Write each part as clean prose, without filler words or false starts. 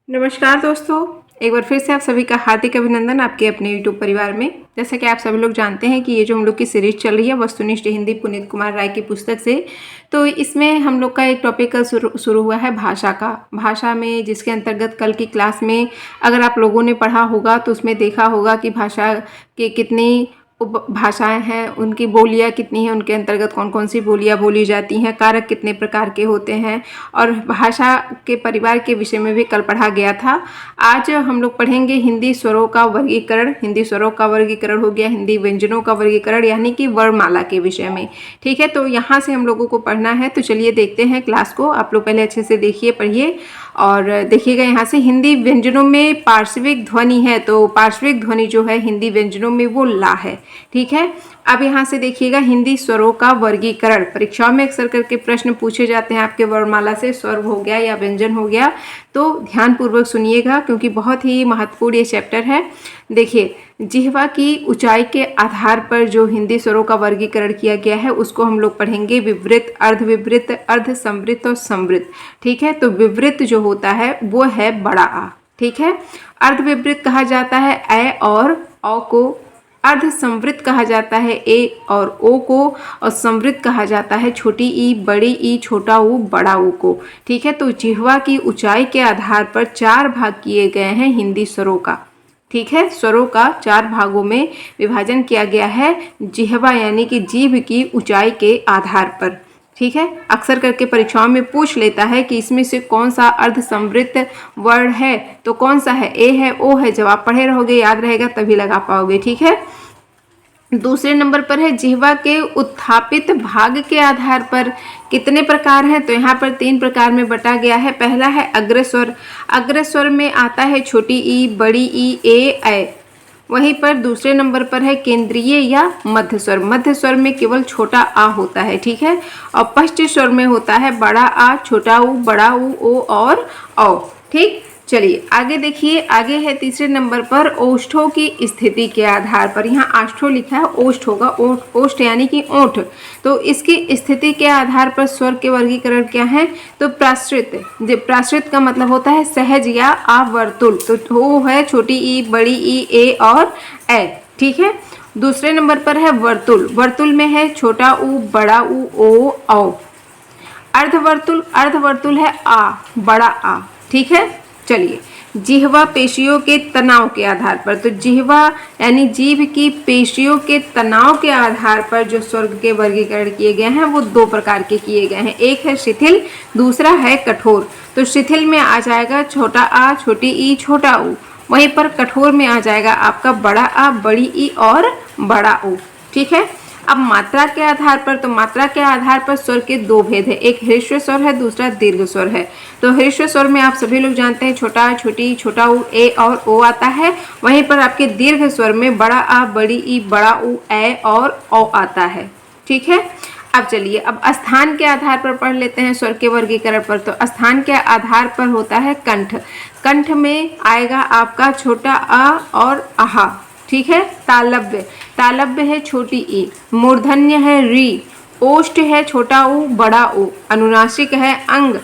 नमस्कार दोस्तों, एक बार फिर से आप सभी का हार्दिक अभिनंदन आपके अपने यूट्यूब परिवार में। जैसा कि आप सभी लोग जानते हैं कि ये जो हम लोग की सीरीज चल रही है वस्तुनिष्ठ हिंदी पुनीत कुमार राय की पुस्तक से, तो इसमें हम लोग का एक टॉपिक कल शुरू हुआ है भाषा का। भाषा में जिसके अंतर्गत कल की क्लास में अगर आप लोगों ने पढ़ा होगा तो उसमें देखा होगा कि भाषा के कितनी भाषाएं हैं, उनकी बोलियां कितनी हैं, उनके अंतर्गत कौन कौन सी बोलियां बोली जाती हैं, कारक कितने प्रकार के होते हैं और भाषा के परिवार के विषय में भी कल पढ़ा गया था। आज हम लोग पढ़ेंगे हिंदी स्वरों का वर्गीकरण। हिंदी स्वरों का वर्गीकरण हो गया हिंदी व्यंजनों का वर्गीकरण, यानी कि वर्णमाला के विषय में। ठीक है, तो यहाँ से हम लोगों को पढ़ना है। तो चलिए देखते हैं क्लास को। आप लोग पहले अच्छे से देखिए, पढ़िए और देखिएगा। यहाँ से हिंदी व्यंजनों में पार्श्विक ध्वनि है, तो पार्श्विक ध्वनि जो है हिंदी व्यंजनों में वो ला है। ठीक है, अब यहाँ से देखिएगा हिंदी स्वरों का वर्गीकरण। परीक्षाओं में अक्सर करके प्रश्न पूछे जाते हैं आपके वर्णमाला से, स्वर हो गया या व्यंजन हो गया, तो ध्यानपूर्वक सुनिएगा क्योंकि बहुत ही महत्वपूर्ण ये चैप्टर है। देखिए, जिह्वा की ऊंचाई के आधार पर जो हिंदी स्वरों का वर्गीकरण किया गया है उसको हम लोग पढ़ेंगे विवृत, अर्धविवृत, अर्ध संवृत और संवृत। ठीक है, तो विवृत जो होता है वो है बड़ा आ। ठीक है, अर्धविवृत कहा जाता है ए और औ को, अर्ध संवृत कहा जाता है ए और ओ को, और संवृत कहा जाता है छोटी ई, बड़ी ई, छोटा ऊ, बड़ा ऊ को। ठीक है, तो जिह्वा की ऊंचाई के आधार पर 4 भाग किए गए हैं हिंदी स्वरों का। ठीक है, स्वरों का 4 भागों में विभाजन किया गया है जिह्वा यानी कि जीभ की ऊंचाई के आधार पर। ठीक है, अक्सर करके परीक्षाओं में पूछ लेता है कि इसमें से कौन सा अर्ध संवृत वर्ण है, तो कौन सा है, ए है, ओ है। जब आप पढ़े रहोगे याद रहेगा तभी लगा पाओगे। ठीक है, दूसरे नंबर पर है जिह्वा के उत्थापित भाग के आधार पर कितने प्रकार हैं, तो यहाँ पर 3 प्रकार में बटा गया है। पहला है अग्रस्वर। अग्रस्वर में आता है छोटी ई, बड़ी ई, ए। वहीं पर दूसरे नंबर पर है केंद्रीय या मध्य स्वर। मध्य स्वर में केवल छोटा आ होता है। ठीक है, और पश्च स्वर में होता है बड़ा आ, छोटा ऊ, बड़ा ऊ, ओ और औ। ठीक, चलिए आगे देखिए। आगे है तीसरे नंबर पर ओष्ठों की स्थिति के आधार पर। यहाँ आष्ठो लिखा है, ओष्ठ होगा, ओष्ठ यानी कि ओठ। तो इसकी स्थिति के आधार पर स्वर के वर्गीकरण क्या है, तो प्राश्रित। प्राश्रित का मतलब होता है सहज या आवर्तुल, तो वो है छोटी ई, बड़ी ई, ए और ए। ठीक है, दूसरे नंबर पर है वर्तुल। वर्तुल में है छोटा ऊ, बड़ा ऊ, ओ, औ। अर्धवर्तुल, अर्धवर्तुल है आ, बड़ा आ। ठीक है, चलिए जिह्वा पेशियों के तनाव के आधार पर, तो जिह्वा यानी जीभ की पेशियों के तनाव के आधार पर जो स्वर के वर्गीकरण किए गए हैं वो 2 प्रकार के किए गए हैं। एक है शिथिल, दूसरा है कठोर। तो शिथिल में आ जाएगा छोटा आ, छोटी ई, छोटा ऊ। वहीं पर कठोर में आ जाएगा आपका बड़ा आ, बड़ी ई और बड़ा ऊ। ठीक है, अब मात्रा के आधार पर, तो मात्रा के आधार पर स्वर के 2 भेद है, एक ह्रस्व स्वर है, दूसरा दीर्घ स्वर है। तो ह्रस्व स्वर में आप सभी लोग जानते हैं छोटा आ, छोटी, छोटा ऊ, ए और ओ आता है। वहीं पर आपके दीर्घ स्वर में बड़ा आ, बड़ी ई, बड़ा ऊ, ए और औ आता है। ठीक है, अब चलिए अब स्थान के आधार पर पढ़ लेते हैं स्वर के वर्गीकरण पर। तो स्थान के आधार पर होता है कंठ। कंठ में आएगा आपका छोटा अ और आहा। ठीक है, तालव्य, तालव्य है छोटी ई, मूर्धन्य है री, ओष्ठ है छोटा ऊ, बड़ा ऊ, अनुनासिक है अंग,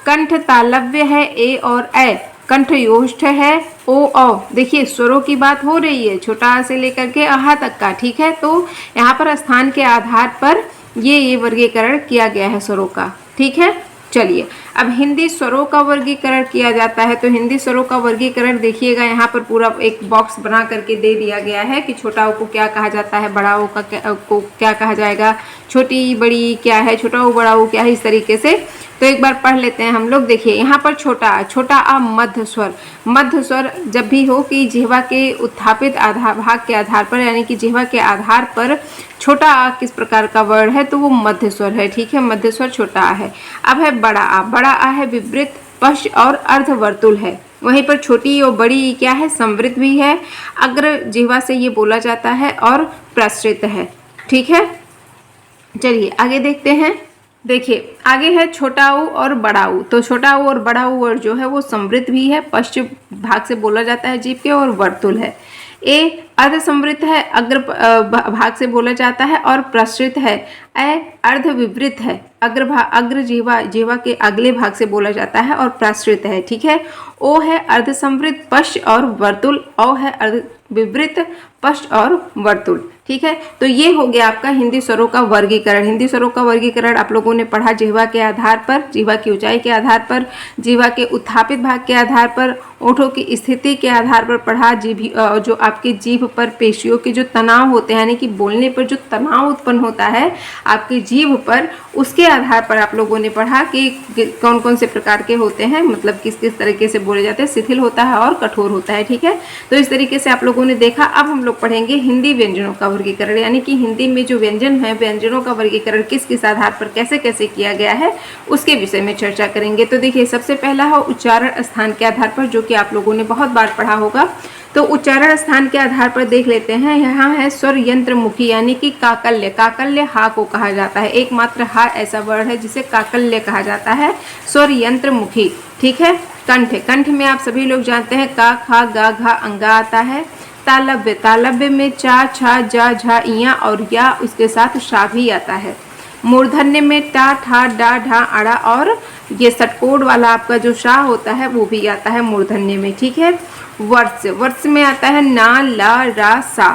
कंठ तालव्य है ए और ए, कंठ योष्ठ है ओ औ। देखिए स्वरों की बात हो रही है छोटा आ से लेकर के आहा तक का। ठीक है, तो यहाँ पर स्थान के आधार पर ये वर्गीकरण किया गया है स्वरों का। ठीक है, चलिए अब हिंदी स्वरों का वर्गीकरण किया जाता है। तो हिंदी स्वरों का वर्गीकरण देखिएगा, यहाँ पर पूरा एक बॉक्स बना करके दे दिया गया है कि छोटा ओ को क्या कहा जाता है, बड़ा ओ को क्या कहा जाएगा, छोटी बड़ी क्या है, छोटा ओ बड़ा ओ क्या है, इस तरीके से। तो एक बार पढ़ लेते हैं हम लोग। देखिए यहाँ पर छोटा आ मध्य स्वर। मध्य स्वर जब भी हो कि जिह्वा के उत्थापित आधार भाग के आधार पर, यानी कि जिह्वा के आधार पर छोटा आ किस प्रकार का वर्ण है, तो वो मध्य स्वर है। ठीक है, मध्य स्वर छोटा आ है। अब है बड़ा आ। बड़ा आ है विवृत, पश्च और अर्धवर्तुल है। वहीं पर छोटी और बड़ी ई क्या है, संवृत भी है, अग्र जिह्वा से ये बोला जाता है और प्रसृत है। ठीक है, चलिए आगे देखते हैं। देखिए आगे है छोटा ऊ और बड़ा ऊ। तो छोटा ऊ और बड़ा ऊ और जो है वो संवृत भी है, पश्च भाग से बोला जाता है जीभ के, और वर्तुल है। ए अर्ध संवृत है, अग्र भाग से बोला जाता है, और प्रसृत है, अर्ध विवृत है, अग्र जीवा, जीवा के अगले भाग से बोला जाता है, और प्रसृत है। ठीक है, ओ है अर्ध संवृत पश्च और वर्तुल, औ है अर्ध विवृत पश्च और वर्तुल। ठीक है, तो ये हो गया आपका हिंदी स्वरों का वर्गीकरण। हिंदी स्वरों का वर्गीकरण आप लोगों ने पढ़ा जिह्वा के आधार पर, जिह्वा की ऊंचाई के आधार पर, जिह्वा के उत्थापित भाग के आधार पर, ओठों की स्थिति के आधार पर पढ़ा, जो आपकी जीभ पर पेशियों के जो तनाव होते हैं, यानी कि बोलने पर जो तनाव उत्पन्न होता है आपकी जीभ पर, उसके आधार पर आप लोगों ने पढ़ा कि कौन कौन से प्रकार के होते हैं, मतलब किस किस तरीके से बोले जाते हैं, शिथिल होता है और कठोर होता है। ठीक है, तो इस तरीके से आप लोगों ने देखा। अब हम लोग पढ़ेंगे हिंदी व्यंजनों का वर्गीकरण, यानी कि हिंदी में जो व्यंजन है, व्यंजनों का वर्गीकरण किस किस आधार पर कैसे कैसे किया गया है, उसके विषय में चर्चा करेंगे। तो देखिए, सबसे पहला है उच्चारण स्थान के आधार पर, जो कि आप लोगों ने बहुत बार पढ़ा होगा। तो उच्चारण स्थान के आधार पर देख लेते हैं। यहाँ है स्वर यंत्रमुखी, यानी कि काकल्य। काकल्य हा को कहा जाता है, एकमात्र हा ऐसा वर्ड है जिसे काकल्य कहा जाता है, स्वर यंत्रमुखी। ठीक है, कंठ, कंठ में आप सभी लोग जानते हैं का, खा, गा, घा, अंगा आता है। तालव्य, तालव्य में चा, छा, जा, झा, इया और या, उसके साथ शा भी आता है। मूर्धन्य में टा, ठा, डा, ढा, अड़ा और ये षटकोण वाला आपका जो शा होता है वो भी आता है मूर्धन्य में। ठीक है, वर्ष, वर्ष में आता है ना, ला, रा, सा।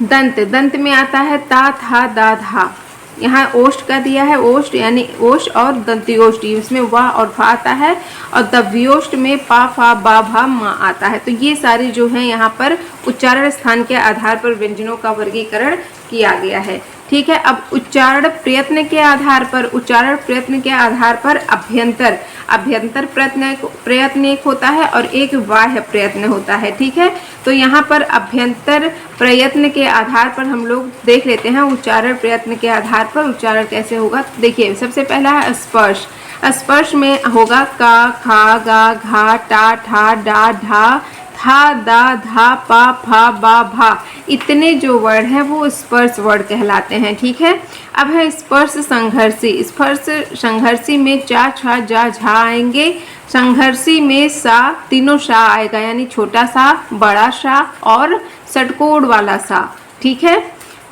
दंत, दंत में आता है ता, था, दा, धा। यहाँ ओष्ठ का दिया है, ओष्ठ यानी ओष्ठ और दंत्योष्ठ, इसमें वाह और फा आता है, और दव्योष्ठ में पा, फा, बा, भा, मा आता है। तो ये सारे जो हैं यहाँ पर उच्चारण स्थान के आधार पर व्यंजनों का वर्गीकरण किया गया है। ठीक है, अब उच्चारण प्रयत्न के आधार पर, उच्चारण प्रयत्न के आधार पर अभ्यंतर, अभ्यंतर प्रयत्न एक होता है और एक बाह्य प्रयत्न होता है। ठीक है, तो यहाँ पर अभ्यंतर प्रयत्न के आधार पर हम लोग देख लेते हैं उच्चारण प्रयत्न के आधार पर उच्चारण कैसे होगा। देखिए, सबसे पहला है स्पर्श। स्पर्श में होगा का, खा, गा, घा, टा, ठा, डा, ढा, था, दा, धा, पा, फा, बा, भा। इतने जो वर्ड हैं वो स्पर्श वर्ड कहलाते हैं। ठीक है, अब है स्पर्श संघर्षी। स्पर्श संघर्षी में चा, छा, जा, झा आएंगे। संघर्षी में सा, तीनों सा आएगा, यानी छोटा सा, बड़ा सा और षटकोण वाला सा। ठीक है,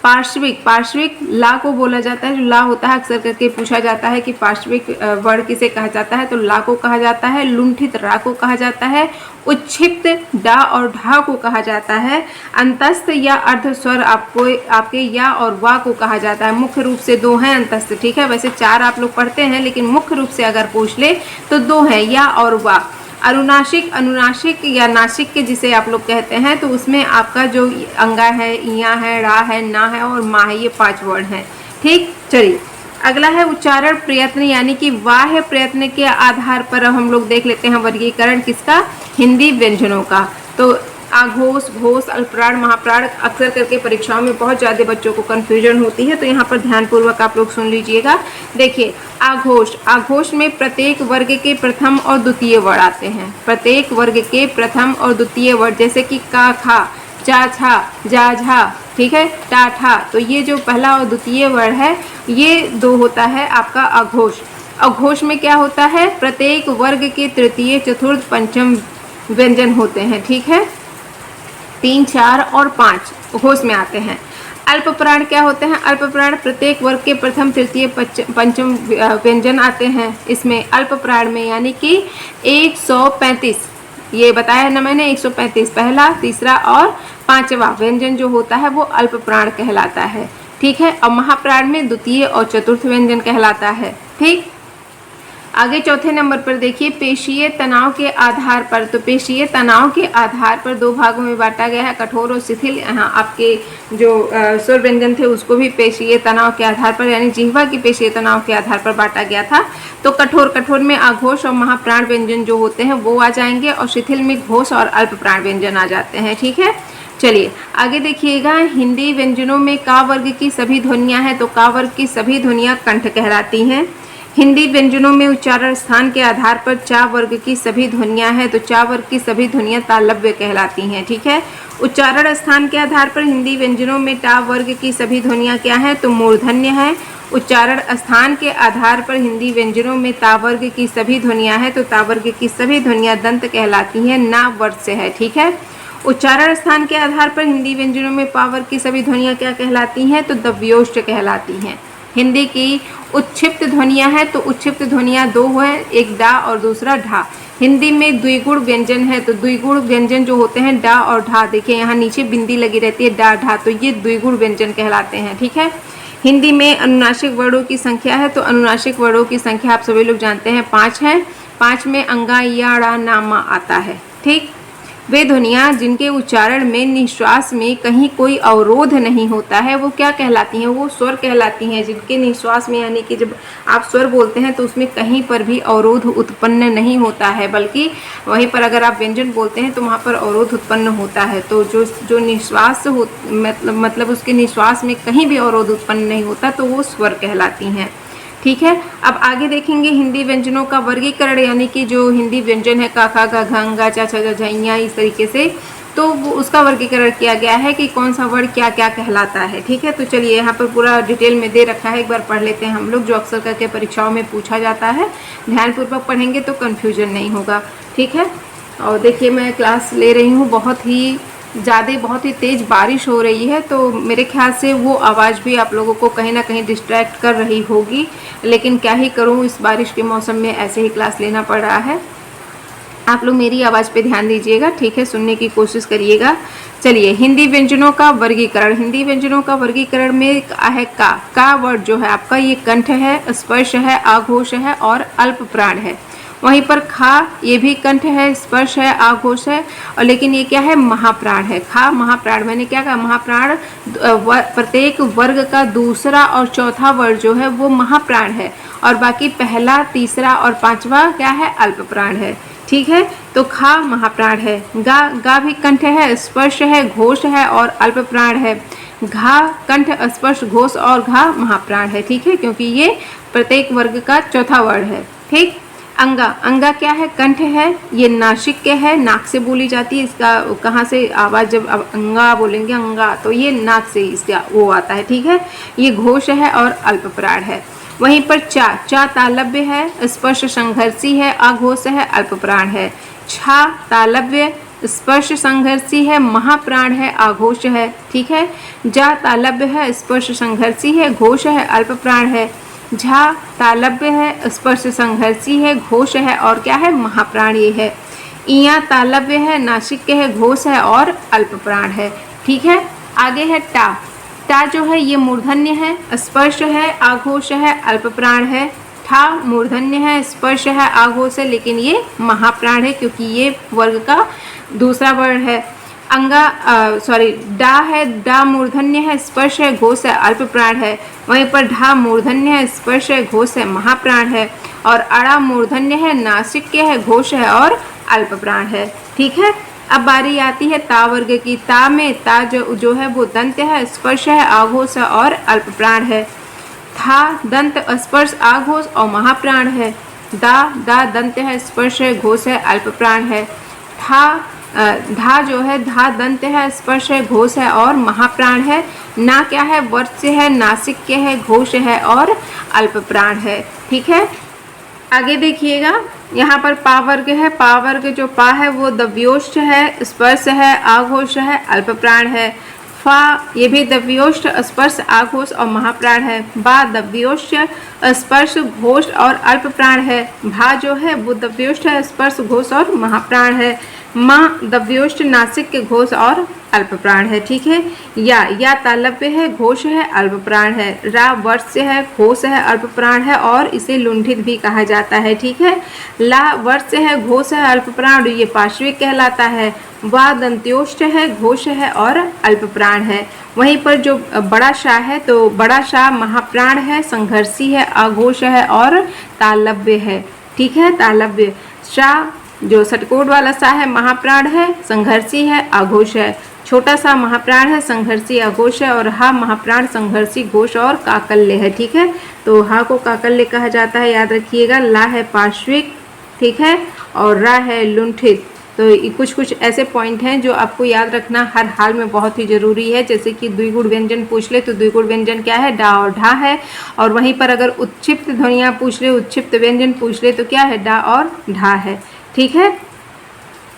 पार्श्विक, पार्श्विक ला को बोला जाता है, जो ला होता है अक्सर करके पूछा जाता है कि पार्श्विक वर्ड किसे कहा जाता है, तो ला को कहा जाता है। लुंठित रा को कहा जाता है। उच्छिप्त डा और ढा को कहा जाता है। अंतस्थ या अर्ध स्वर आपके या और वा को कहा जाता है। मुख्य रूप से दो हैं अंतस्थ। ठीक है, वैसे चार आप लोग पढ़ते हैं, लेकिन मुख्य रूप से अगर पूछ ले तो दो हैं, या और वा। अनुनासिक, अनुनासिक या नासिक के जिसे आप लोग कहते हैं, तो उसमें आपका जो अंगा है, इया है, रा है, ना है और मा है, ये 5 वर्ड हैं। ठीक, चलिए अगला है उच्चारण प्रयत्न, यानी कि बाह्य प्रयत्न के आधार पर हम लोग देख लेते हैं वर्गीकरण किसका, हिंदी व्यंजनों का। तो आघोष, घोष, अल्पप्राण, महाप्राण अक्सर करके परीक्षाओं में बहुत ज़्यादा बच्चों को कन्फ्यूजन होती है, तो यहाँ पर ध्यानपूर्वक आप लोग सुन लीजिएगा। देखिए, आघोष, आघोष में प्रत्येक वर्ग के प्रथम और द्वितीय वर्ड आते हैं। प्रत्येक वर्ग के प्रथम और द्वितीय वर्ड, जैसे कि का, खा, चा, छा, जा, झा, ठीक है, टा, ठा। तो ये जो पहला और द्वितीय वर्ड है, ये दो होता है आपका आघोष। अघोष में क्या होता है, प्रत्येक वर्ग के तृतीय, चतुर्थ, पंचम व्यंजन होते हैं। ठीक है, 3, 4 और 5 घोष में आते हैं। अल्पप्राण क्या होते हैं, अल्पप्राण प्रत्येक वर्ग के प्रथम, तृतीय, पंचम व्यंजन आते हैं इसमें अल्पप्राण में, यानी कि 135, ये बताया है ना मैंने, 135 पहला, तीसरा और 5वां व्यंजन जो होता है वो अल्पप्राण कहलाता है। ठीक है, और महाप्राण में द्वितीय और चतुर्थ व्यंजन कहलाता है। ठीक, आगे चौथे नंबर पर देखिए पेशीय तनाव के आधार पर। तो पेशीय तनाव के आधार पर 2 भागों में बांटा गया है, कठोर और शिथिल। यहाँ आपके जो स्वर व्यंजन थे उसको भी पेशीय तनाव के आधार पर, यानी जिह्वा की पेशीय तनाव के आधार पर बांटा गया था। तो कठोर, कठोर में आघोष और महाप्राण व्यंजन जो होते हैं वो आ जाएंगे, और शिथिल में घोष और अल्पप्राण व्यंजन आ जाते हैं। ठीक है, चलिए आगे देखिएगा, हिंदी व्यंजनों में का वर्ग की सभी ध्वनियाँ हैं। तो का वर्ग की सभी ध्वनियाँ कंठ कहलाती हैं। हिंदी व्यंजनों में उच्चारण स्थान के आधार पर चा वर्ग की सभी ध्वनियाँ हैं। तो चा वर्ग की सभी ध्वनियाँ तालव्य कहलाती हैं। ठीक है, उच्चारण स्थान के आधार पर हिंदी व्यंजनों में टा वर्ग की सभी ध्वनियाँ क्या हैं, तो मूर्धन्य है। उच्चारण स्थान के आधार पर हिंदी व्यंजनों में ता वर्ग की सभी ध्वनियाँ हैं। तो ता वर्ग की सभी ध्वनियाँ दंत कहलाती हैं, ना वर्ग से है। ठीक है, उच्चारण स्थान के आधार पर हिंदी व्यंजनों में पावर की सभी ध्वनियाँ क्या कहलाती हैं? तो दव्योष्ट कहलाती हैं। हिंदी की उच्छिप्त ध्वनियाँ हैं, तो उच्छिप्त ध्वनियाँ दो हैं, एक डा और दूसरा ढा। हिंदी में द्विगुण व्यंजन है, तो द्विगुण व्यंजन जो होते हैं डा और ढा, देखिए यहाँ नीचे बिंदी लगी रहती है डा ढा, तो ये द्विगुण व्यंजन कहलाते हैं। ठीक है। हिंदी में अनुनासिक वर्णों की संख्या है, तो अनुनासिक वर्णों की संख्या आप सभी लोग जानते हैं 5 है। 5 में अंगा, या, ड़ा, ना, मा आता है। ठीक। वे ध्वनियाँ जिनके उच्चारण में निश्वास में कहीं कोई अवरोध नहीं होता है वो क्या कहलाती हैं? वो स्वर कहलाती हैं। जिनके निश्वास में, यानी कि जब आप स्वर बोलते हैं तो उसमें कहीं पर भी अवरोध उत्पन्न नहीं होता है, बल्कि वहीं पर अगर आप व्यंजन बोलते हैं तो वहाँ पर अवरोध उत्पन्न होता है। तो जो निश्वास हो मतलब उसके निश्वास में कहीं भी अवरोध उत्पन्न नहीं होता तो वो स्वर कहलाती हैं। ठीक है। अब आगे देखेंगे हिंदी व्यंजनों का वर्गीकरण, यानी कि जो हिंदी व्यंजन है का, खा, गा, घा, चा, छा, झ, झ, इस तरीके से, तो वो उसका वर्गीकरण किया गया है कि कौन सा वर्ड क्या क्या कहलाता है। ठीक है। तो चलिए यहाँ पर पूरा डिटेल में दे रखा है, एक बार पढ़ लेते हैं हम लोग, जो अक्सर करके परीक्षाओं में पूछा जाता है। ध्यानपूर्वक पढ़ेंगे तो कन्फ्यूजन नहीं होगा। ठीक है। और देखिए मैं क्लास ले रही हूँ, बहुत ही तेज़ बारिश हो रही है, तो मेरे ख्याल से वो आवाज़ भी आप लोगों को कहीं ना कहीं डिस्ट्रैक्ट कर रही होगी, लेकिन क्या ही करूँ, इस बारिश के मौसम में ऐसे ही क्लास लेना पड़ रहा है। आप लोग मेरी आवाज़ पे ध्यान दीजिएगा। ठीक है। सुनने की कोशिश करिएगा। चलिए हिंदी व्यंजनों का वर्गीकरण। हिंदी व्यंजनों का वर्गीकरण में है का वर्ड जो है आपका, ये कंठ है, स्पर्श है, आघोष है और अल्प प्राण है। वहीं पर खा, ये भी कंठ है, स्पर्श है, आघोष है, और लेकिन ये क्या है? महाप्राण है। खा महाप्राण, मैंने क्या कहा? महाप्राण प्रत्येक वर्ग का दूसरा और चौथा वर्ग जो है वो महाप्राण है, और बाकी पहला, तीसरा और पांचवा क्या है? अल्प प्राण है। ठीक है। तो खा महाप्राण है। गा भी कंठ है, स्पर्श है, घोष है और अल्प प्राण है। घा कंठ, स्पर्श, घोष और घा महाप्राण है। ठीक है, क्योंकि ये प्रत्येक वर्ग का चौथा वर्ग है। ठीक। अंगा क्या है? कंठ है, ये नासिक के है, नाक से बोली जाती है। इसका कहाँ से आवाज़, जब अब अंगा बोलेंगे अंगा, तो ये नाक से इसका वो आता है। ठीक है। ये घोष है और अल्प प्राण है। वहीं पर चा तालव्य है, स्पर्श संघर्षी है, अघोष है, अल्प प्राण है। छा तालव्य, स्पर्श संघर्षी है, महाप्राण है, आघोष है। ठीक है। जा तालव्य है, स्पर्श संघर्षी है, घोष है, अल्प प्राण है। झा तालव्य है, स्पर्श संघर्षी है, घोष है और क्या है? महाप्राण ये है। इया तालव्य है, नासिक के है, घोष है और अल्प प्राण है। ठीक है। आगे है टा जो है ये मूर्धन्य है, स्पर्श है, आघोष है, अल्प प्राण है। ठा मूर्धन्य है, स्पर्श है, आघोष है, लेकिन ये महाप्राण है क्योंकि ये वर्ग का दूसरा वर्ण है। डा है, डा मूर्धन्य है, स्पर्श है, घोष है, अल्प प्राण है। वहीं पर ढा मूर्धन्य है, स्पर्श है, घोष है, महाप्राण है। और अड़ा मूर्धन्य है, नासिक के है, घोष है और अल्प प्राण है। ठीक है। अब बारी आती है ता वर्ग की। ता में ता जो है वो दंत है, स्पर्श है, आघोष है और अल्प प्राण है। था दंत, स्पर्श, आघोष और महाप्राण है। दा दंत है, स्पर्श है, घोष है, अल्प प्राण है। धा जो है, धा दंत है, स्पर्श है, घोष है और महाप्राण है। ना क्या है? वर्ष है, नासिक के है, घोष है और अल्प प्राण है। ठीक है। आगे देखिएगा, यहाँ पर पा वर्ग है। पा वर्ग जो पा है वो दव्योष्ट है, स्पर्श है, आघोष है, अल्प प्राण है। फा ये भी दव्योष्ट, स्पर्श, आघोष और महाप्राण है। बा दव्योष्ट, स्पर्श, घोष और अल्प प्राण है। भा जो है वो दव्योष्ट है, स्पर्श, घोष और महाप्राण है। माँ दव्योष्ट, नासिक के, घोष और अल्प प्राण है। ठीक है। या तालव्य है, घोष है, अल्प प्राण है। रा वर्ष है, घोष है, अल्प प्राण है और इसे लुंठित भी कहा जाता है। ठीक है। ला वर्ष है, घोष है, अल्प प्राण, ये पार्श्विक कहलाता है। वा दंत्योष्ट है, घोष है और अल्प प्राण है। वहीं पर जो बड़ा शाह है, तो बड़ा शाह महाप्राण है, संघर्षी है, आघोष है और तालव्य है। ठीक है। तालव्य शाह जो षटकोण वाला सा है, महाप्राण है, संघर्षी है, आघोष है। छोटा सा महाप्राण है, संघर्षी, आघोष है। और हा महाप्राण, संघर्षी, घोष और काकल्य है। ठीक है। तो हा को काकल्य कहा जाता है, याद रखिएगा। ला है पार्श्विक। ठीक है। और रा है लुंठित। तो कुछ ऐसे पॉइंट हैं जो आपको याद रखना हर हाल में बहुत ही ज़रूरी है। जैसे कि द्विगुण व्यंजन पूछ ले तो द्विगुण व्यंजन क्या है? डा और ढा है। और वहीं पर अगर उत्क्षिप्त ध्वनियाँ पूछ ले, उत्क्षिप्त व्यंजन पूछ ले तो क्या है? डा और ढा है। ठीक है।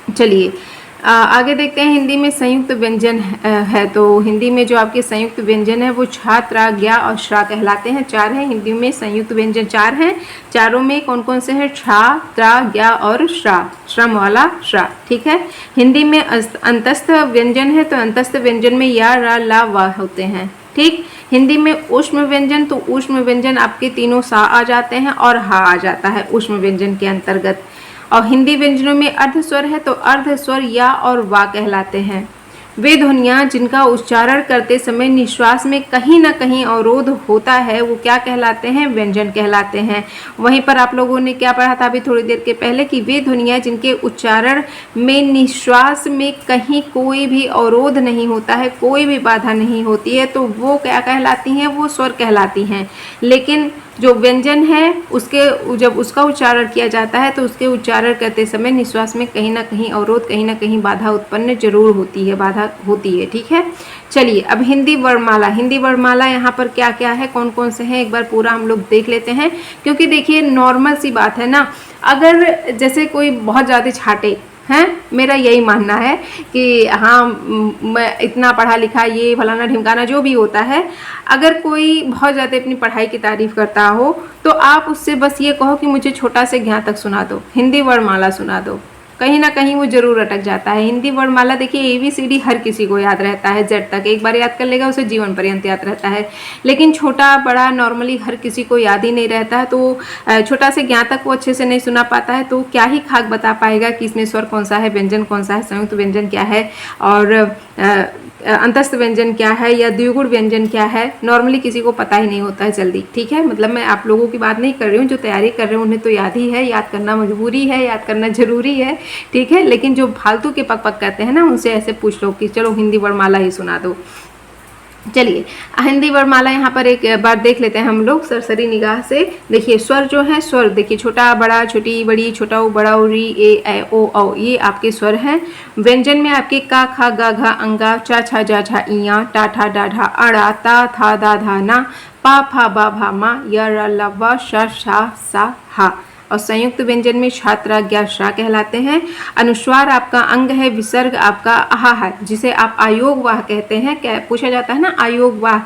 चलिए आगे देखते हैं हिंदी में संयुक्त व्यंजन है। तो हिंदी में जो आपके संयुक्त व्यंजन है वो छा, त्रा, ज्ञा और श्रा कहलाते हैं। 4 हैं हिंदी में संयुक्त व्यंजन, 4 हैं। चारों में कौन कौन से हैं? छा, त्रा, ज्ञा और श्रा, श्रम वाला श्रा। ठीक है। हिंदी में अंतस्थ व्यंजन है, तो अंतस्थ व्यंजन में या, रा, ला, वा होते हैं। ठीक। हिंदी में ऊष्म व्यंजन, तो ऊष्म व्यंजन आपके तीनों सा आ जाते हैं और हा आ जाता है ऊष्म व्यंजन के अंतर्गत। और हिंदी व्यंजनों में अर्ध स्वर है, तो अर्ध स्वर या और वा कहलाते हैं। वे ध्वनियाँ जिनका उच्चारण करते समय निश्वास में कहीं ना कहीं अवरोध होता है वो क्या कहलाते हैं? व्यंजन कहलाते हैं। वहीं पर आप लोगों ने क्या पढ़ा था अभी थोड़ी देर के पहले कि वे ध्वनियाँ जिनके उच्चारण में निश्वास में कहीं कोई भी अवरोध नहीं होता है, कोई भी बाधा नहीं होती है, तो वो क्या कहलाती हैं? वो स्वर कहलाती हैं। लेकिन जो व्यंजन है उसके जब उसका उच्चारण किया जाता है तो उसके उच्चारण करते समय निश्वास में कहीं ना कहीं अवरोध, कहीं ना कहीं बाधा उत्पन्न जरूर होती है, बाधा होती है। ठीक है। चलिए अब हिंदी वर्णमाला, हिंदी वर्णमाला यहाँ पर क्या क्या है, कौन कौन से हैं, एक बार पूरा हम लोग देख लेते हैं। क्योंकि देखिए नॉर्मल सी बात है ना, अगर जैसे कोई बहुत ज़्यादा छाटे हैं, मेरा यही मानना है कि हाँ मैं इतना पढ़ा लिखा, ये फलाना ढिमकाना जो भी होता है, अगर कोई बहुत ज़्यादा अपनी पढ़ाई की तारीफ करता हो तो आप उससे बस ये कहो कि मुझे छोटा से ज्ञा तक सुना दो, हिंदी वर्णमाला सुना दो, कहीं ना कहीं वो जरूर अटक जाता है। हिंदी वर्णमाला देखिए ABCD हर किसी को याद रहता है, Z तक एक बार याद कर लेगा उसे जीवन पर्यंत याद रहता है। लेकिन छोटा बड़ा नॉर्मली हर किसी को याद ही नहीं रहता है, तो छोटा से ज्ञा तक वो अच्छे से नहीं सुना पाता है, तो क्या ही खाक बता पाएगा कि इसमें स्वर कौन सा है, व्यंजन कौन सा है, संयुक्त व्यंजन क्या है और अंतस्थ व्यंजन क्या है या द्विगुण व्यंजन क्या है, नॉर्मली किसी को पता ही नहीं होता है जल्दी। ठीक है। मतलब मैं आप लोगों की बात नहीं कर रही हूँ, जो तैयारी कर रहे हैं उन्हें तो याद ही है, याद करना मजबूरी है, याद करना जरूरी है। ठीक है। लेकिन जो फालतू के पक पक करते हैं ना, उनसे ऐसे पूछ लो कि चलो हिंदी वर्णमाला ही सुना दो। चलिए हिंदी वर्णमाला यहाँ पर एक बार देख लेते हैं हम लोग सरसरी निगाह से। देखिए स्वर जो है, स्वर देखिए छोटा बड़ा, छोटी बड़ी, छोटा उ बड़ा उ, री, ए, ऐ, ओ, औ, ये आपके स्वर हैं। व्यंजन में आपके का, खा, गा, घा, अंगा, चा, छा, जा, झा, इया, टा, ठा, डा, ढा, अड़ा, ता, था, दा, धा, ना, पा, फा, बा, भा, मा, य, र, ल, व, श, शा, सा, हा। और संयुक्त व्यंजन में छात्रा, ज्ञा, श्रा कहलाते हैं। अनुस्वार आपका अंग है, विसर्ग आपका आहा है, जिसे आप आयोग वाह कहते हैं। क्या पूछा जाता है ना, आयोग वाह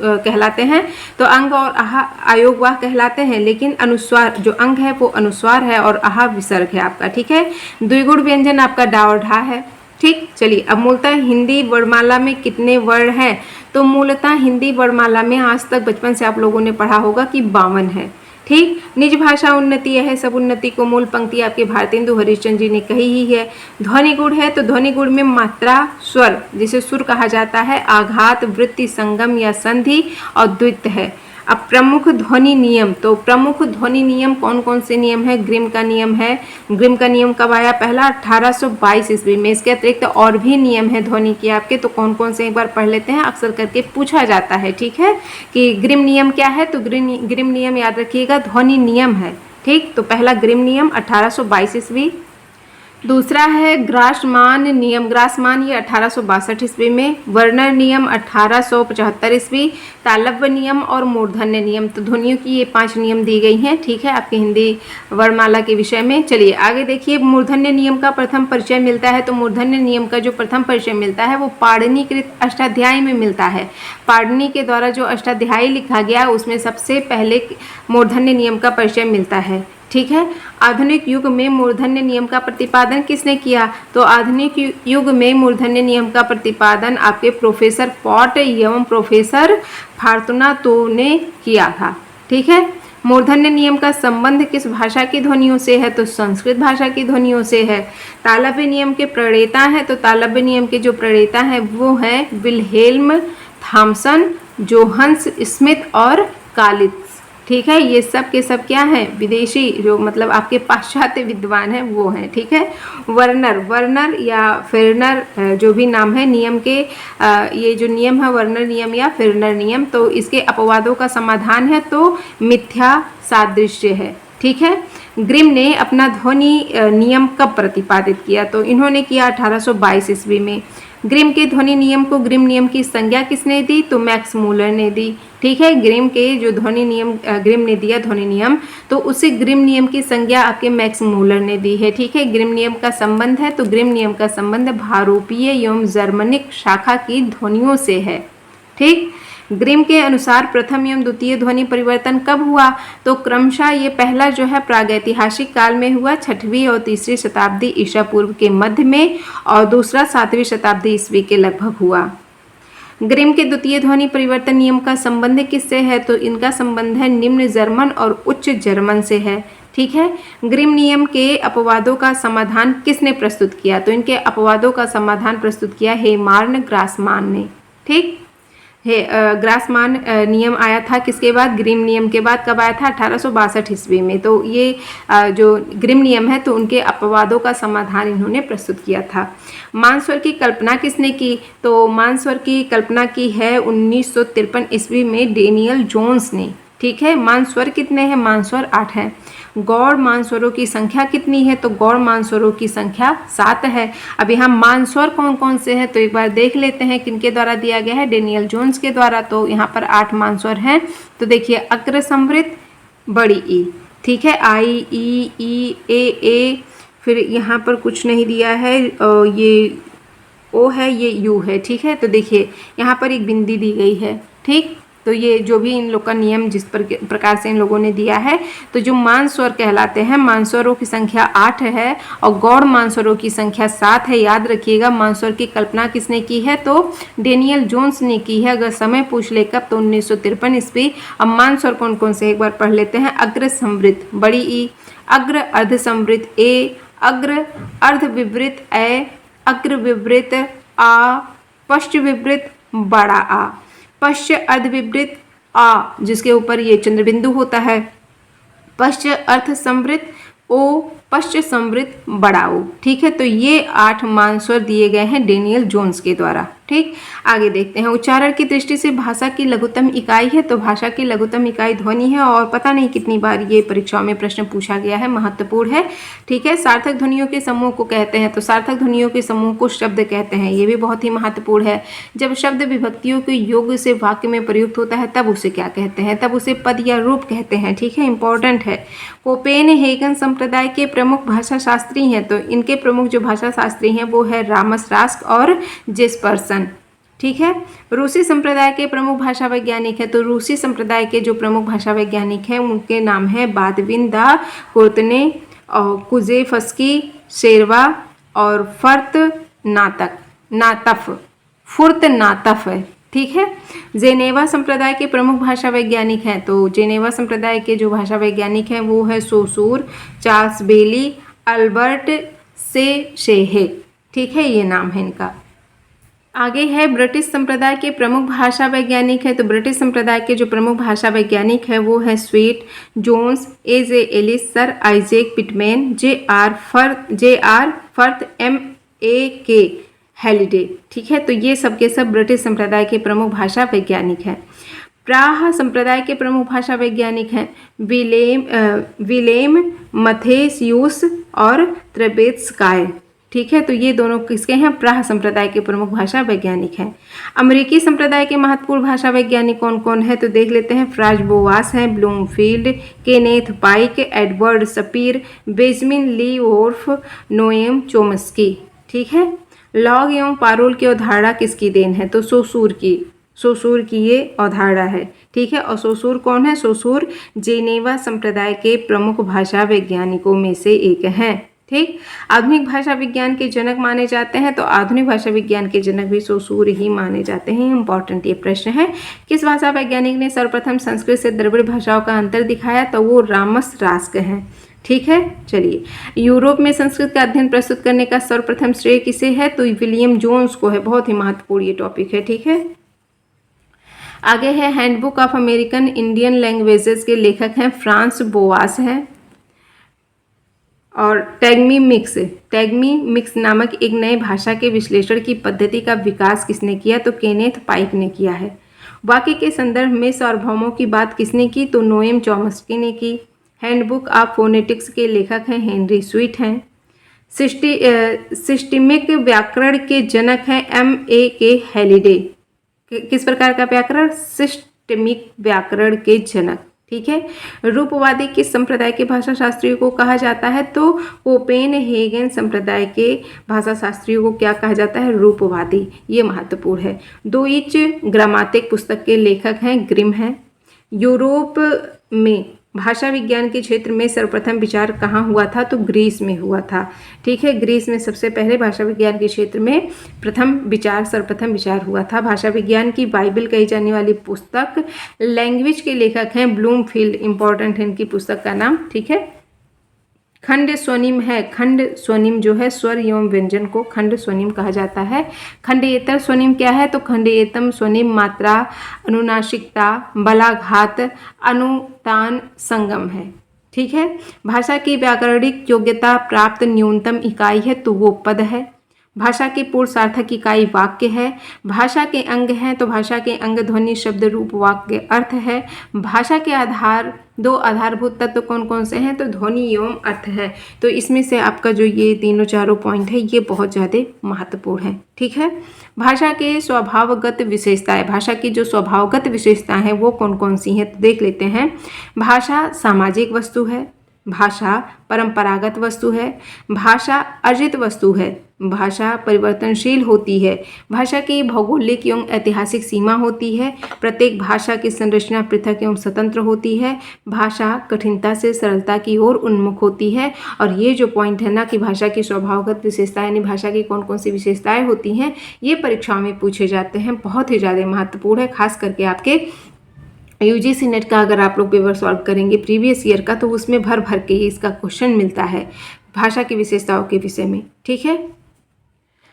कहलाते हैं। तो अंग और आहा आयोग वाह कहलाते हैं, लेकिन अनुस्वार जो अंग है वो अनुस्वार है और आहा विसर्ग है आपका। ठीक है। द्विगुण व्यंजन आपका डा और ढा है। ठीक। चलिए अब मूलतः हिंदी वर्णमाला में कितने वर्ण हैं, तो मूलतः हिंदी वर्णमाला में आज तक बचपन से आप लोगों ने पढ़ा होगा कि 52 है। ठीक। निज भाषा उन्नति है, सब उन्नति को मूल पंक्ति आपके भारतेंदु हरिश्चंद्र जी ने कही ही है। ध्वनि गुण है, तो ध्वनि गुण में मात्रा, स्वर जिसे सुर कहा जाता है, आघात, वृत्ति, संगम या संधि और द्वित है। अब प्रमुख ध्वनि नियम, तो प्रमुख ध्वनि नियम कौन कौन से नियम है? ग्रिम का नियम है। ग्रिम का नियम कब आया? पहला 1822 ईस्वी में। इसके अतिरिक्त और भी नियम है ध्वनि के आपके, तो कौन कौन से एक बार पढ़ लेते हैं, अक्सर करके पूछा जाता है। ठीक है। कि ग्रिम नियम क्या है, तो ग्रिम नियम याद रखिएगा ध्वनि नियम है। ठीक। तो पहला ग्रिम नियम 1822 ईस्वी। दूसरा है ग्रासमान नियम, ग्रासमान ये 1862 ईस्वी में। वर्नर नियम 1875 ईस्वी। तालव्य नियम और मूर्धन्य नियम, तो ध्वनियों की ये 5 नियम दी गई हैं। ठीक है। आपके हिंदी वर्णमाला के विषय में। चलिए आगे देखिए, मूर्धन्य नियम का प्रथम परिचय मिलता है, तो मूर्धन्य नियम का जो प्रथम परिचय मिलता है वो पाणिनिकृत अष्टाध्यायी में मिलता है। पाणिनि के द्वारा जो अष्टाध्यायी लिखा गया उसमें सबसे पहले मूर्धन्य नियम का परिचय मिलता है। ठीक है। आधुनिक युग में मूर्धन्य नियम का प्रतिपादन किसने किया, तो आधुनिक युग में मूर्धन्य नियम का प्रतिपादन आपके प्रोफेसर पॉट एवं प्रोफेसर फार्तुनातो ने किया था। ठीक है। मूर्धन्य नियम का संबंध किस भाषा की ध्वनियों से है, तो संस्कृत भाषा की ध्वनियों से है। तालव्य नियम के प्रणेता हैं, तो तालव्य नियम के जो प्रणेता हैं वो हैं विल्हेल्म थॉमसन, जोहन्स स्मिथ और कालित्स। ठीक है। ये सब के सब क्या हैं, विदेशी, जो मतलब आपके पाश्चात्य विद्वान हैं वो हैं। ठीक है। वर्नर, वर्नर या फिरनर जो भी नाम है नियम के, ये जो नियम है वर्नर नियम या फिरनर नियम, तो इसके अपवादों का समाधान है, तो मिथ्या सादृश्य है। ठीक है। ग्रिम ने अपना ध्वनि नियम कब प्रतिपादित किया, तो इन्होंने किया 1822 ईस्वी में। ग्रिम के ध्वनि नियम को ग्रिम नियम की संज्ञा किसने दी? तो मैक्स मूलर ने दी। ठीक है, ग्रिम के जो ध्वनि नियम ग्रिम ने दिया ध्वनि नियम, तो उसी ग्रिम नियम की संज्ञा आपके मैक्स मूलर ने दी है। ठीक है, ग्रिम नियम का संबंध है, तो ग्रिम नियम का संबंध भारोपीय एवं जर्मनिक शाखा की ध्वनियों से है। ठीक, ग्रिम के अनुसार प्रथम एवं द्वितीय ध्वनि परिवर्तन कब हुआ? तो क्रमशः ये पहला जो है प्रागैतिहासिक काल में हुआ, 6वीं और 3री शताब्दी ईसा पूर्व के मध्य में, और दूसरा 7वीं शताब्दी ईस्वी के लगभग हुआ। ग्रिम के द्वितीय ध्वनि परिवर्तन नियम का संबंध किससे है? तो इनका संबंध है निम्न जर्मन और उच्च जर्मन से है। ठीक है, ग्रिम नियम के अपवादों का समाधान किसने प्रस्तुत किया? तो इनके अपवादों का समाधान प्रस्तुत किया हेमार्न ग्रासमान ने। ठीक है, ग्रासमान नियम आया था किसके बाद? ग्रिम नियम के बाद। कब आया था? 1862 ईस्वी में। तो ये जो ग्रिम नियम है तो उनके अपवादों का समाधान इन्होंने प्रस्तुत किया था। मानस्वर की कल्पना किसने की? तो मानस्वर की कल्पना की है 1953 ईस्वी में डेनियल जोन्स ने। ठीक है, मानस्वर कितने हैं? मानस्वर 8 हैं। गौड़ मानस्वरों की संख्या कितनी है? तो गौड़ मानस्वरों की संख्या 7 है। अब यहाँ मानस्वर कौन कौन से हैं तो एक बार देख लेते हैं किनके द्वारा दिया गया है? डेनियल जोन्स के द्वारा। तो यहाँ पर 8 मानस्वर हैं। तो देखिए, अग्र समृद्ध, बड़ी ई, ठीक है, आई, ई, ए, फिर यहाँ पर कुछ नहीं दिया है, ये ओ है, ये यू है। ठीक है, तो देखिए यहाँ पर एक बिंदी दी गई है। ठीक, तो ये जो भी इन लोग का नियम जिस प्रकार से इन लोगों ने दिया है, तो जो मानस्वर कहलाते हैं, मानस्वरों की संख्या 8 है और गौड़ मानस्वरों की संख्या 7 है। याद रखिएगा, मानस्वर की कल्पना किसने की है? तो डेनियल जोन्स ने की है। अगर समय पूछ ले कब, तो 1953 ईस्वी। अब मानस्वर कौन कौन से एक बार पढ़ लेते हैं। अग्र समृद्ध, बड़ी ई, अग्र अर्ध समृद्ध ए, अग्र अर्ध विवृत ए, अग्र विवृत आ, पश्च विवृत बड़ा आ, पश्च अर्ध विवृत आ जिसके ऊपर ये चंद्रबिंदु होता है, पश्च अर्थ समृद्ध ओ, पश्च समृद्ध बड़ा ओ। ठीक है, तो ये 8 मानस्वर दिए गए हैं डेनियल जोन्स के द्वारा। ठीक, आगे देखते हैं। उच्चारण की दृष्टि से भाषा की लघुत्तम इकाई है, तो भाषा की लघुत्तम इकाई ध्वनि है, और पता नहीं कितनी बार ये परीक्षाओं में प्रश्न पूछा गया है, महत्वपूर्ण है। ठीक है, सार्थक ध्वनियों के समूह को कहते हैं, तो सार्थक ध्वनियों के समूह को शब्द कहते हैं, ये भी बहुत ही महत्वपूर्ण है। जब शब्द विभक्तियों के योग से वाक्य में प्रयुक्त होता है तब उसे क्या कहते हैं? तब उसे पद या रूप कहते हैं। ठीक है, इंपॉर्टेंट है। कोपेनहेगन संप्रदाय के प्रमुख भाषा शास्त्री हैं, तो इनके प्रमुख जो भाषा शास्त्री हैं वो है रामस रास्क और जेस्पर्सन। ठीक है, रूसी संप्रदाय के प्रमुख भाषा वैज्ञानिक है, तो रूसी संप्रदाय के जो प्रमुख भाषा वैज्ञानिक हैं उनके नाम है बादविन दा कुर्तने और कुजेफस्की, शेरवा और फुर्त नातफ है। ठीक है, जेनेवा संप्रदाय के प्रमुख भाषा वैज्ञानिक हैं, तो जेनेवा संप्रदाय के जो भाषा वैज्ञानिक हैं वो है सोसूर, चार्ल्स बेली, अल्बर्ट से शेहे। ठीक है, ये नाम है इनका। आगे है ब्रिटिश संप्रदाय के प्रमुख भाषा वैज्ञानिक है, तो ब्रिटिश संप्रदाय के जो प्रमुख भाषा वैज्ञानिक है वो है Sweet, Jones, A Ellis, sir Isaac Pitman, J R Firth, M.A.K. Halliday. ठीक है, तो ये सब के सब ब्रिटिश संप्रदाय के प्रमुख भाषा वैज्ञानिक हैं। प्राह संप्रदाय के प्रमुख भाषा वैज्ञानिक हैं विलेम मथेसियुस और त्रेबेत्स्काय। ठीक है, तो ये दोनों किसके हैं? प्राह संप्रदाय के प्रमुख भाषा वैज्ञानिक हैं। अमेरिकी संप्रदाय के महत्वपूर्ण भाषा वैज्ञानिक कौन कौन है? तो देख लेते हैं। फ्राज बोवास हैं, ब्लूमफील्ड, केनेथ पाइक, एडवर्ड सपीर, बेंजामिन ली वोल्फ, नोएम चोम्स्की। ठीक है, लॉग एवं पारोल की अवधारणा किसकी देन है? तो सोसूर की ये अवधारणा है। ठीक है, और सोसूर कौन है? सोसूर जेनेवा संप्रदाय के प्रमुख भाषा वैज्ञानिकों में से एक हैं। ठीक, आधुनिक भाषा विज्ञान के जनक माने जाते हैं, तो आधुनिक भाषा विज्ञान के जनक भी सोसूर ही माने जाते हैं। इंपॉर्टेंट ये प्रश्न है। किस भाषा वैज्ञानिक ने सर्वप्रथम संस्कृत से द्रविड़ भाषाओं का अंतर दिखाया? तो वो रामस रास्क हैं। ठीक है, चलिए। यूरोप में संस्कृत का अध्ययन प्रस्तुत करने का सर्वप्रथम श्रेय किसे है? तो विलियम जोन्स को है। बहुत ही महत्वपूर्ण ये टॉपिक है। ठीक है, आगे है handbook of American Indian languages के लेखक हैं फ्रांस बोवास हैं। और टैग्मी मिक्स नामक एक नए भाषा के विश्लेषण की पद्धति का विकास किसने किया? तो केनेथ पाइक ने किया है। वाक्य के संदर्भ में सार्वभौमों की बात किसने की? तो नोएम चॉम्स्की ने की। हैंडबुक ऑफ फोनेटिक्स के लेखक हैं हेनरी स्वीट हैं। सिस्टेमिक व्याकरण के जनक हैं M.A.K. हैलिडे। किस प्रकार का व्याकरण? सिस्टेमिक व्याकरण के जनक। ठीक है। रूपवादी किस संप्रदाय के भाषा शास्त्रियों को कहा जाता है? तो कोपेनहेगन संप्रदाय के भाषा शास्त्रियों को क्या कहा जाता है? रूपवादी। ये महत्वपूर्ण है। डोइच ग्रामाटिक पुस्तक के लेखक हैं ग्रिम हैं। यूरोप में भाषा विज्ञान के क्षेत्र में सर्वप्रथम विचार कहाँ हुआ था? तो ग्रीस में हुआ था। ठीक है। ग्रीस में सबसे पहले भाषा विज्ञान के क्षेत्र में सर्वप्रथम विचार हुआ था। भाषा विज्ञान की बाइबल कही जाने वाली पुस्तक लैंग्वेज के लेखक हैं ब्लूमफील्ड। इंपॉर्टेंट है इनकी पुस्तक का नाम। ठीक है। खंड स्वनिम है। खंड स्वनिम जो है स्वर एवं व्यंजन को खंड स्वनिम कहा जाता है। खंडेतर स्वनिम क्या है? तो खंडेतम स्वनिम मात्रा, अनुनासिकता, बलाघात, अनुतान संगम है। ठीक है। भाषा की व्याकरणिक योग्यता प्राप्त न्यूनतम इकाई है तो वो पद है। भाषा की पूर्ण सार्थक इकाई वाक्य है। भाषा के अंग हैं तो भाषा के अंग ध्वनि, शब्द, रूप, वाक्य, अर्थ है। भाषा के दो आधारभूत तत्व कौन कौन से हैं? तो ध्वनि एवं अर्थ है। तो इसमें से आपका जो ये तीनों चारों पॉइंट है ये बहुत ज़्यादा महत्वपूर्ण है। ठीक है। भाषा के स्वभावगत विशेषताएं। भाषा की जो स्वभावगत विशेषताएं हैं वो कौन कौन सी हैं? तो देख लेते हैं। भाषा सामाजिक वस्तु है। भाषा परंपरागत वस्तु है। भाषा अर्जित वस्तु है। भाषा परिवर्तनशील होती है। भाषा की भौगोलिक एवं ऐतिहासिक सीमा होती है। प्रत्येक भाषा की संरचना पृथक एवं स्वतंत्र होती है। भाषा कठिनता से सरलता की ओर उन्मुख होती है। और ये जो पॉइंट है ना कि भाषा की स्वभावगत विशेषताएं यानी भाषा की कौन कौन सी विशेषताएं होती हैं, ये परीक्षाओं में पूछे जाते हैं। बहुत ही ज़्यादा महत्वपूर्ण है। खास करके आपके यूजीसी नेट का अगर आप लोग पेपर सॉल्व करेंगे प्रीवियस ईयर का तो उसमें भर भर के इसका क्वेश्चन मिलता है भाषा की विशेषताओं के विषय में। ठीक है।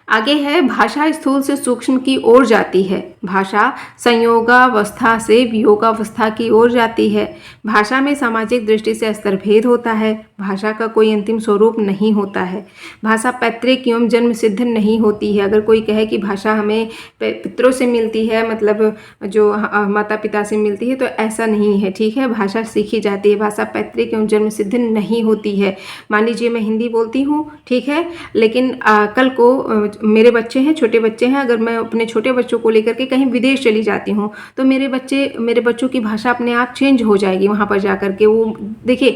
आगे है भाषा स्थूल से सूक्ष्म की ओर जाती है। भाषा संयोगावस्था से वियोगावस्था की ओर जाती है। भाषा में सामाजिक दृष्टि से स्तरभेद होता है। भाषा का कोई अंतिम स्वरूप नहीं होता है। भाषा पैतृक एवं जन्म सिद्ध नहीं होती है। अगर कोई कहे कि भाषा हमें पितरों से मिलती है, मतलब जो माता पिता से मिलती है, तो ऐसा नहीं है। ठीक है। भाषा सीखी जाती है। भाषा पैतृक एवं जन्म सिद्ध नहीं होती है। मान लीजिए मैं हिंदी बोलती हूँ, ठीक है, लेकिन कल को मेरे बच्चे हैं, छोटे बच्चे हैं, अगर मैं अपने छोटे बच्चों को लेकर के कहीं विदेश चली जाती हूँ तो मेरे बच्चों की भाषा अपने आप चेंज हो जाएगी वहाँ पर जा कर के। वो देखिए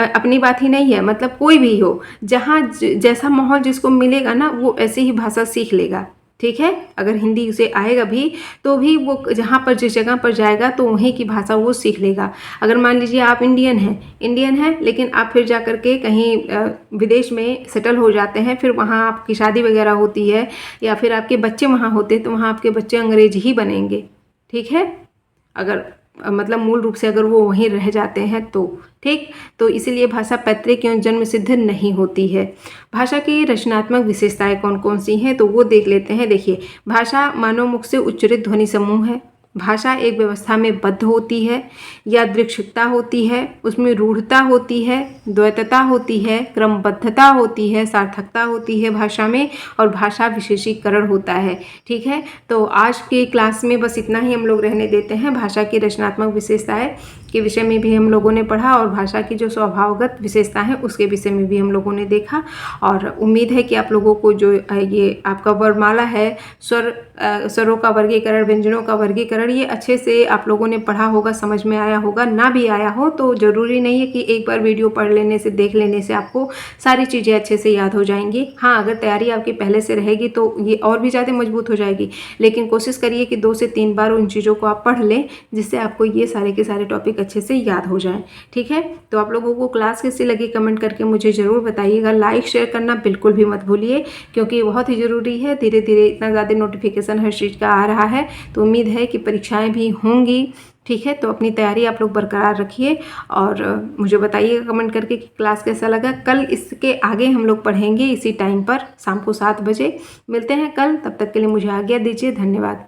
अपनी बात ही नहीं है, मतलब कोई भी हो, जहाँ जैसा माहौल जिसको मिलेगा ना वो ऐसे ही भाषा सीख लेगा। ठीक है। अगर हिंदी उसे आएगा भी तो भी वो जहाँ पर जिस जगह पर जाएगा तो वहीं की भाषा वो सीख लेगा। अगर मान लीजिए आप इंडियन हैं लेकिन आप फिर जा कर के कहीं विदेश में सेटल हो जाते हैं, फिर वहाँ आपकी शादी वगैरह होती है या फिर आपके बच्चे वहाँ होते हैं तो वहाँ आपके बच्चे अंग्रेज ही बनेंगे। ठीक है। अगर मतलब मूल रूप से अगर वो वहीं रह जाते हैं तो ठीक। तो इसीलिए भाषा पैतृक एवं जन्म सिद्ध नहीं होती है। भाषा की रचनात्मक विशेषताएं कौन कौन सी हैं तो वो देख लेते हैं। देखिए, भाषा मानव मुख से उच्चरित ध्वनि समूह है। भाषा एक व्यवस्था में बद्ध होती है, यादृच्छिकता होती है, उसमें रूढ़ता होती है, द्वैतता होती है, क्रमबद्धता होती है, सार्थकता होती है भाषा में, और भाषा विशेषीकरण होता है। ठीक है। तो आज के क्लास में बस इतना ही हम लोग रहने देते हैं। भाषा की रचनात्मक विशेषताएं के विषय में भी हम लोगों ने पढ़ा और भाषा की जो स्वभावगत विशेषता है उसके विषय में भी हम लोगों ने देखा। और उम्मीद है कि आप लोगों को जो ये आपका वर्णमाला है, स्वरों का वर्गीकरण, व्यंजनों का वर्गीकरण, ये अच्छे से आप लोगों ने पढ़ा होगा, समझ में आया होगा। ना भी आया हो तो ज़रूरी नहीं है कि एक बार वीडियो पढ़ लेने से, देख लेने से आपको सारी चीज़ें अच्छे से याद हो जाएंगी। हाँ, अगर तैयारी आपकी पहले से रहेगी तो ये और भी ज़्यादा मजबूत हो जाएगी, लेकिन कोशिश करिए कि 2 से 3 बार उन चीज़ों को आप पढ़ लें जिससे आपको ये सारे के सारे टॉपिक अच्छे से याद हो जाएं। ठीक है। तो आप लोगों को क्लास कैसी लगी कमेंट करके मुझे ज़रूर बताइएगा। लाइक शेयर करना बिल्कुल भी मत भूलिए क्योंकि बहुत ही ज़रूरी है। धीरे धीरे इतना ज़्यादा नोटिफिकेशन हर चीज़ का आ रहा है तो उम्मीद है कि परीक्षाएं भी होंगी। ठीक है। तो अपनी तैयारी आप लोग बरकरार रखिए और मुझे बताइएगा कमेंट करके कि क्लास कैसा लगा। कल इसके आगे हम लोग पढ़ेंगे इसी टाइम पर, शाम को 7 बजे मिलते हैं कल। तब तक के लिए मुझे आज्ञा दीजिए। धन्यवाद।